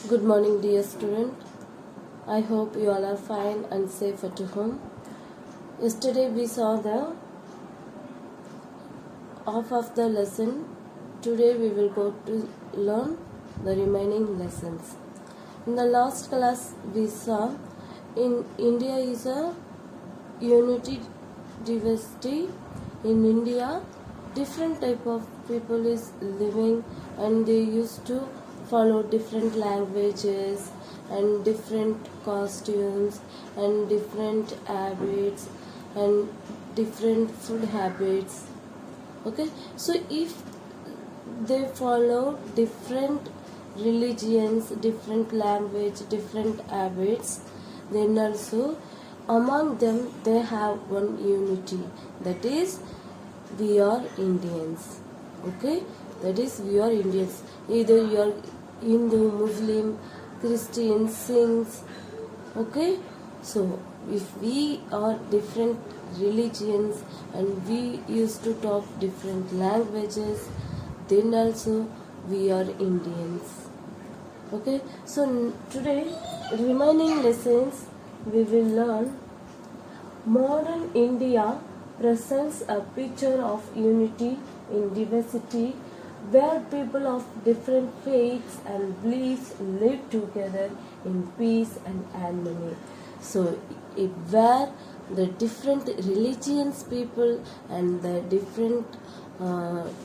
Good morning, dear student. I hope you all are fine and safe at home. Yesterday we saw the half of the lesson. Today we will go to learn the remaining lessons. In the last class we saw in India is a unity diversity. In India, different type of people is living and they used to follow different languages and different costumes and different habits and different food habits. Okay, so if they follow different religions, different language, different habits, then also among them they have one unity, that is we are Indians. Okay, that is we are Indians. Either you are Hindu, Muslim, Christian, Sikhs. Okay, so if we are different religions and we used to talk different languages, then also we are Indians. Okay, so today remaining lessons we will learn modern India presents a picture of unity in diversity where people of different faiths and beliefs live together in peace and harmony. So where the different religions people and the different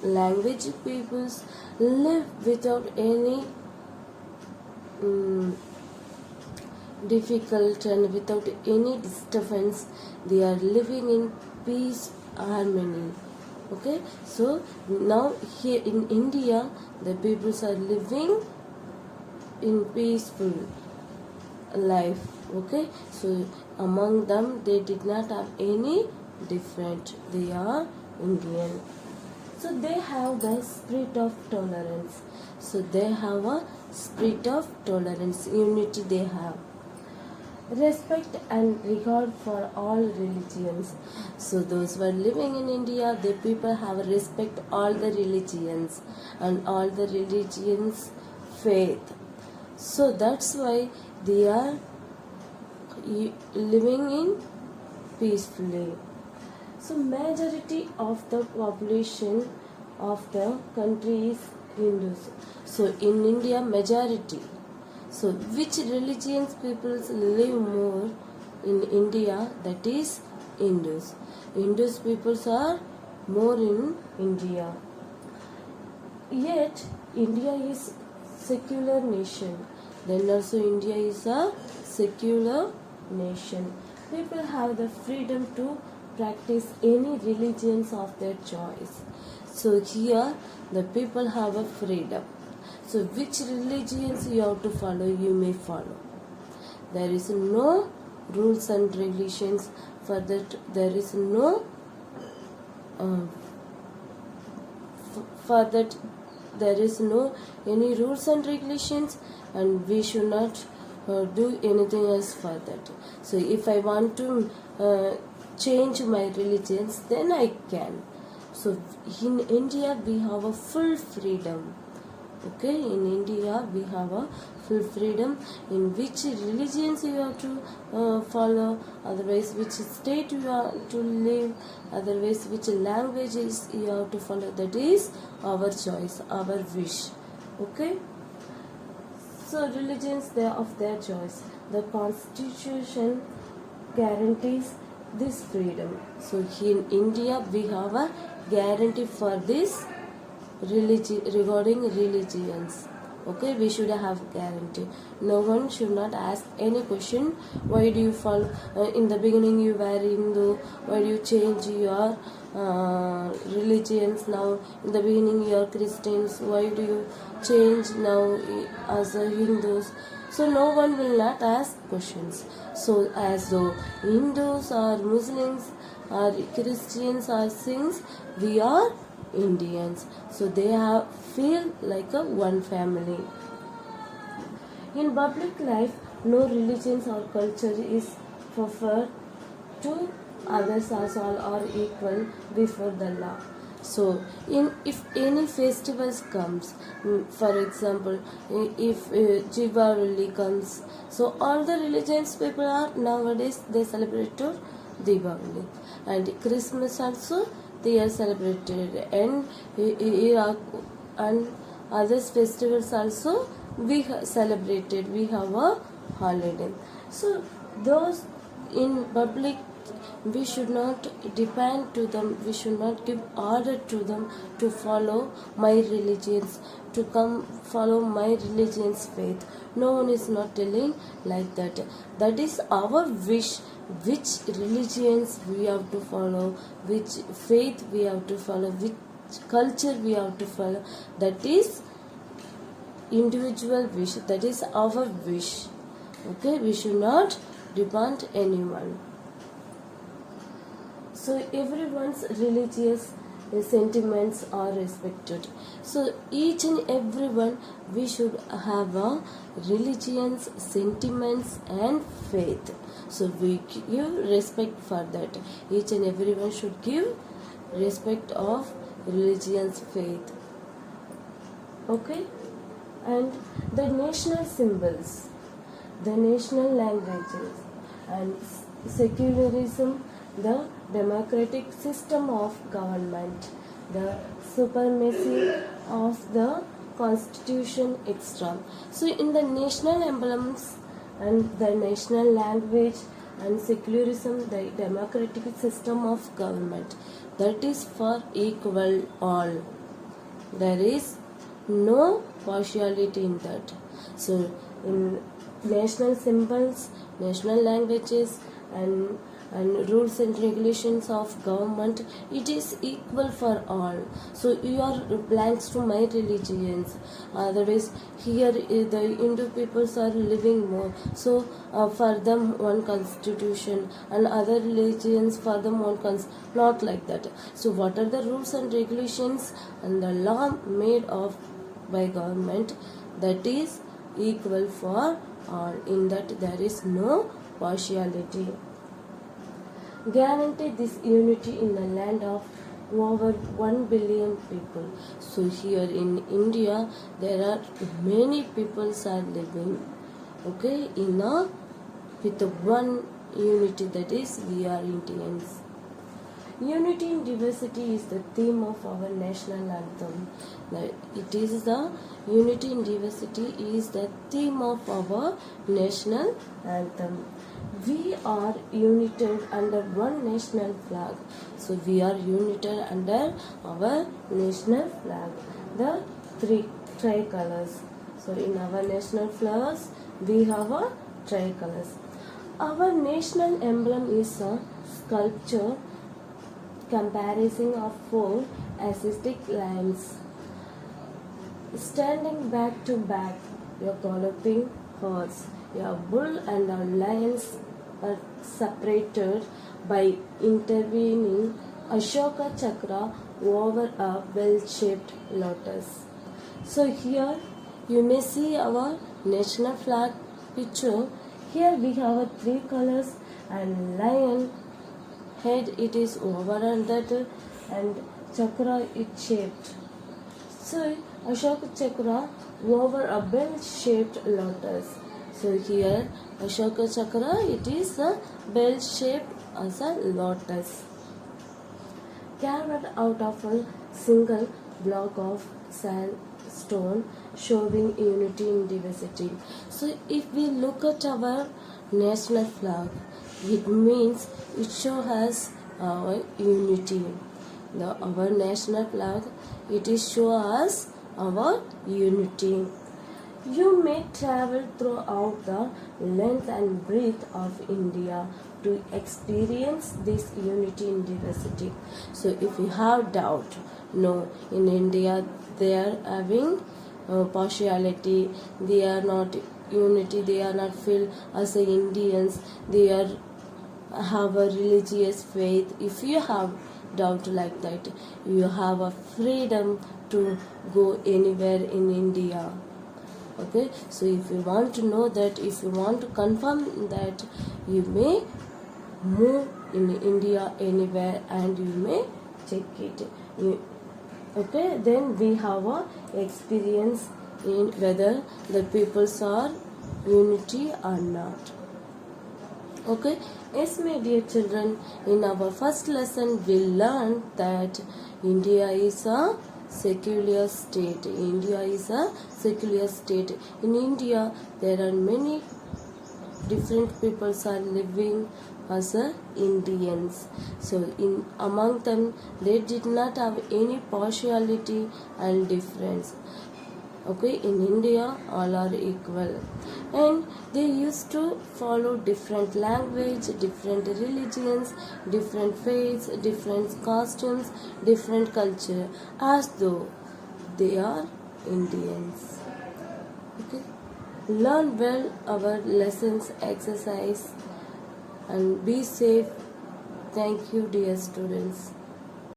language peoples live without any difficult and without any disturbance, they are living in peace harmony. Okay, so now here in India the peoples are living in peaceful life. Okay, so among them they did not have any different, they are Indian. So they have the spirit of tolerance. So they have a spirit of tolerance, unity they have. Respect and regard for all religions. So those who are living in India, the people have respect all the religions and all the religions faith. So that's why they are living in peacefully. So majority of the population of the country is Hindus. So in India majority. So which religions peoples live more in India? That is Hindus. Hindus peoples are more in India. Yet India is secular nation. Then also India is a secular nation. People have the freedom to practice any religions of their choice. So here the people have a freedom. So which religions you have to follow, you may follow. There is no rules and regulations for that. There is no for that. There is no any rules and regulations, and we should not do anything else for that. So if I want to change my religions, then I can. So in India we have a full freedom. Okay, in India we have a full freedom in which religions you have to follow, otherwise which state you have to live, otherwise which languages you have to follow. That is our choice, our wish. Okay, so religions they are of their choice. The constitution guarantees this freedom. So in India we have a guarantee for this regarding religions. Okay, we should have guarantee. No one should not ask any question. Why do you follow? In the beginning you were Hindu. Why do you change your religions now? In the beginning you are Christians. Why do you change now as a Hindus? So no one will not ask questions. So as though Hindus or Muslims or Christians or Sikhs, we are Indians. So they feel like a one family. In public life, no religions or culture is preferred to others as all are equal before the law. So if any festivals comes, for example, if Diwali comes, so all the religions people are nowadays they celebrate to Diwali, and Christmas also they are celebrated, and other festivals also we celebrated, we have a holiday. So those in public, we should not depend to them, we should not give order to them to follow my religions, to come follow my religion's faith. No one is not telling like that. That is our wish, which religions we have to follow, which faith we have to follow, which culture we have to follow. That is individual wish, that is our wish. Okay, we should not depend anyone. So everyone's religious sentiments are respected. So each and everyone, we should have a religion's sentiments and faith. So we give respect for that. Each and everyone should give respect of religion's faith. Okay, and the national symbols, the national languages, and secularism, the democratic system of government, the supremacy of the constitution, etc. So in the national emblems and the national language and secularism, the democratic system of government, that is for equal all. There is no partiality in that. So in national symbols, national languages, and rules and regulations of government, it is equal for all. So you are belongs to my religions, otherwise here the Hindu peoples are living more, so for them one constitution, and other religions for them one not like that. So what are the rules and regulations and the law made of by government, that is equal for all. In that there is no partiality. Guarantee this unity in the land of over 1 billion people. So here in India there are many peoples are living, okay, in a with one unity, that is we are Indians. Unity in diversity is the theme of our national anthem. It is the unity in diversity is the theme of our national anthem. We are united under one national flag. So we are united under our national flag, the three tricolors. So in our national flags we have a tricolors. Our national emblem is a sculpture comprising of 4 artistic lines standing back to back. Your galloping horse, your bull and our lions are separated by intervening Ashoka Chakra over a bell-shaped lotus. So here you may see our national flag picture. Here we have 3 colors, and lion head it is over and that, and chakra it shaped. So Ashoka Chakra over a bell-shaped lotus. So here Ashoka Chakra it is a bell-shaped as a lotus, carved out of a single block of sandstone, showing unity in diversity. So if we look at our national flag, it means it shows us our unity. Our national flag, it is show us our unity. You may travel throughout the length and breadth of India to experience this unity in diversity. So if you have doubt, no, in India they are having partiality, they are not unity, they are not feel as a Indians, they are have a religious faith. If you have doubt like that, you have a freedom to go anywhere in India. Okay, so if you want to know that, if you want to confirm that, you may move in India anywhere and you may check it. Okay, then we have a experience in whether the peoples are unity or not. Okay, yes, my dear children, in our first lesson we learned that India is a secular state. India is a secular state. In India, there are many different peoples are living as a Indians. So in among them, they did not have any partiality and difference. Okay, in India all are equal, and they used to follow different language, different religions, different faiths, different costumes, different culture, as though they are Indians. Okay, learn well our lessons, exercise, and be safe. Thank you, dear students.